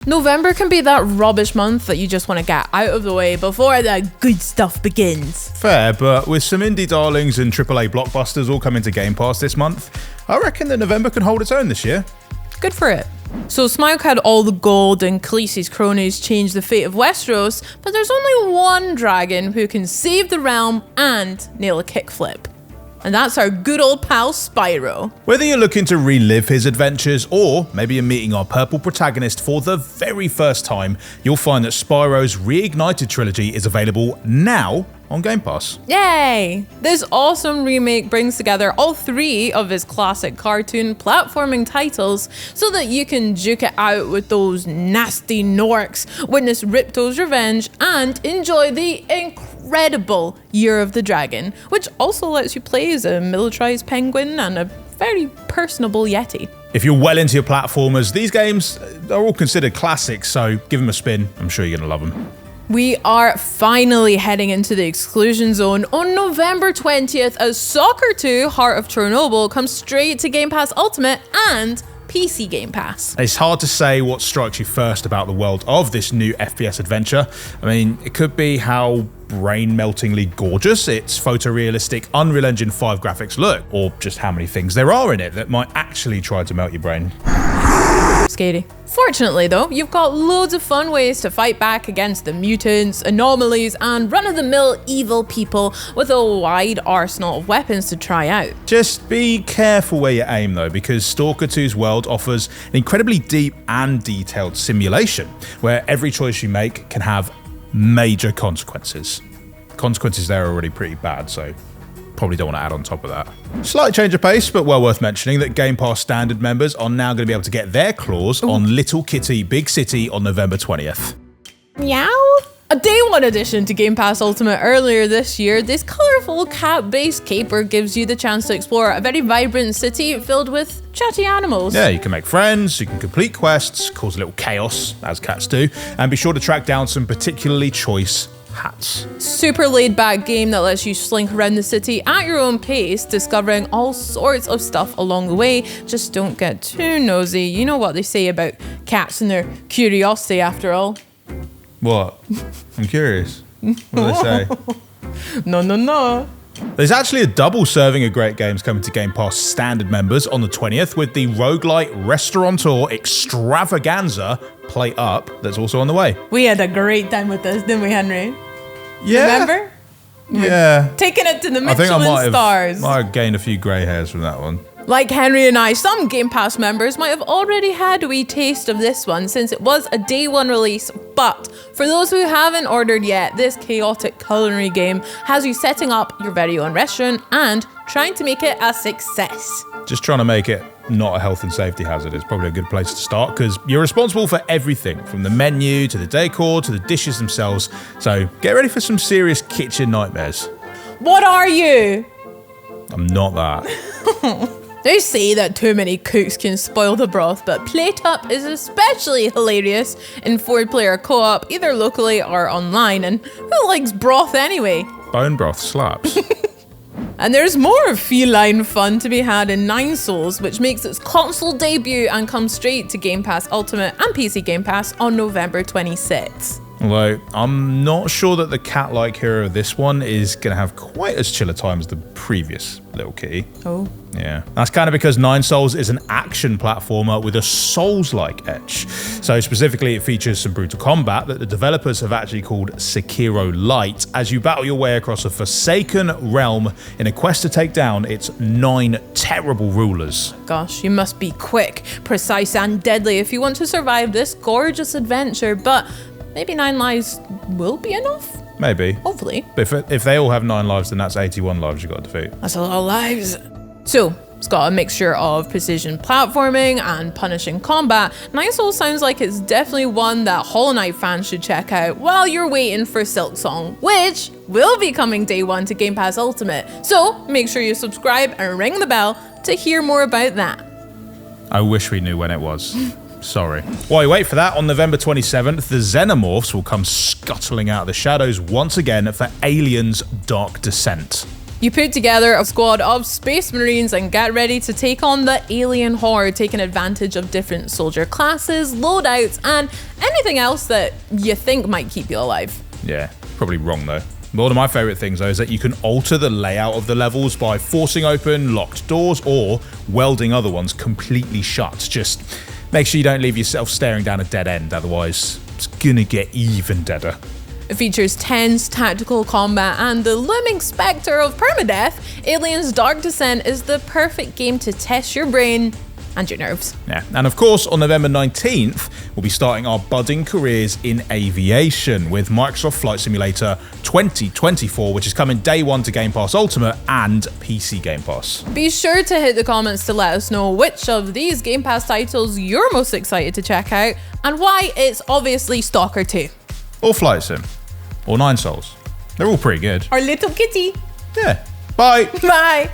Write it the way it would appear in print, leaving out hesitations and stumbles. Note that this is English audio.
November can be that rubbish month that you just want to get out of the way before the good stuff begins. Fair, but with some indie darlings and AAA blockbusters all coming to Game Pass this month, I reckon that November can hold its own this year. Good for it. So Smaug had all the gold and Khaleesi's cronies change the fate of Westeros, but there's only one dragon who can save the realm and nail a kickflip. And that's our good old pal Spyro. Whether you're looking to relive his adventures or maybe you're meeting our purple protagonist for the very first time, you'll find that Spyro's Reignited trilogy is available now on Game Pass. Yay! This awesome remake brings together all three of his classic cartoon platforming titles so that you can duke it out with those nasty Norks, witness Ripto's revenge, and enjoy the incredible Year of the Dragon, which also lets you play as a militarized penguin and a very personable Yeti. If you're well into your platformers, these games are all considered classics, so give them a spin. I'm sure you're going to love them. We are finally heading into the exclusion zone on November 20th as Stalker 2 Heart of Chornobyl comes straight to Game Pass Ultimate and PC Game Pass. It's hard to say what strikes you first about the world of this new FPS adventure. I mean, it could be how brain-meltingly gorgeous its photorealistic Unreal Engine 5 graphics look, or just how many things there are in it that might actually try to melt your brain. Scary. Fortunately though, you've got loads of fun ways to fight back against the mutants, anomalies, and run-of-the-mill evil people with a wide arsenal of weapons to try out. Just be careful where you aim though, because Stalker 2's world offers an incredibly deep and detailed simulation, where every choice you make can have major consequences. Consequences there are already pretty bad, so probably don't want to add on top of that. Slight change of pace, but well worth mentioning that Game Pass Standard members are now going to be able to get their claws on Little Kitty Big City on November 20th. Meow? A day one addition to Game Pass Ultimate earlier this year, this colourful cat-based caper gives you the chance to explore a very vibrant city filled with chatty animals. Yeah, you can make friends, you can complete quests, cause a little chaos, as cats do, and be sure to track down some particularly choice hats. Super laid back game that lets you slink around the city at your own pace, discovering all sorts of stuff along the way. Just don't get too nosy. You know what they say about cats and their curiosity after all. What? I'm curious. What do they say? No. There's actually a double serving of great games coming to Game Pass Standard members on the 20th with the roguelite restaurateur extravaganza Play Up that's also on the way. We had a great time with this, didn't we, Henry? Yeah. Remember? Yeah. Taking it to the I think I Michelin stars. might have gained a few grey hairs from that one. Like Henry and I, some Game Pass members might have already had a wee taste of this one since it was a day one release, but for those who haven't ordered yet, this chaotic culinary game has you setting up your very own restaurant and trying to make it a success. Just trying to make it not a health and safety hazard is probably a good place to start because you're responsible for everything from the menu to the decor to the dishes themselves, so get ready for some serious kitchen nightmares. What are you? I'm not that. They say that too many cooks can spoil the broth, but Plate Up is especially hilarious in 4-player co-op, either locally or online, and who likes broth anyway? Bone broth slaps. And there's more feline fun to be had in Nine Souls, which makes its console debut and comes straight to Game Pass Ultimate and PC Game Pass on November 26th. Although, I'm not sure that the cat-like hero of this one is going to have quite as chill a time as the previous Little Kitty. Oh. Yeah. That's kind of because Nine Souls is an action platformer with a Souls-like edge. So specifically, it features some brutal combat that the developers have actually called Sekiro Light as you battle your way across a forsaken realm in a quest to take down its 9 terrible rulers. Gosh, you must be quick, precise, and deadly if you want to survive this gorgeous adventure, but maybe 9 lives will be enough? Maybe. Hopefully. But if they all have 9 lives, then that's 81 lives you've got to defeat. That's a lot of lives. So, it's got a mixture of precision platforming and punishing combat. Nine Souls sounds like it's definitely one that Hollow Knight fans should check out while you're waiting for Silksong, which will be coming day one to Game Pass Ultimate. So, make sure you subscribe and ring the bell to hear more about that. I wish we knew when it was. Sorry. While you wait for that, on November 27th, the Xenomorphs will come scuttling out of the shadows once again for Aliens Dark Descent. You put together a squad of space marines and get ready to take on the alien horde, taking advantage of different soldier classes, loadouts, and anything else that you think might keep you alive. Yeah, probably wrong though. One of my favourite things though is that you can alter the layout of the levels by forcing open locked doors or welding other ones completely shut. Just make sure you don't leave yourself staring down a dead end, otherwise it's gonna get even deader. It features tense tactical combat and the looming spectre of permadeath. Aliens Dark Descent is the perfect game to test your brain and your nerves. Yeah, and of course on November 19th, we'll be starting our budding careers in aviation with Microsoft Flight Simulator 2024, which is coming day one to Game Pass Ultimate and PC Game Pass. Be sure to hit the comments to let us know which of these Game Pass titles you're most excited to check out and why it's obviously Stalker 2. Or Flight Sim. Or Nine Souls. They're all pretty good. Our little kitty. Yeah. Bye. Bye.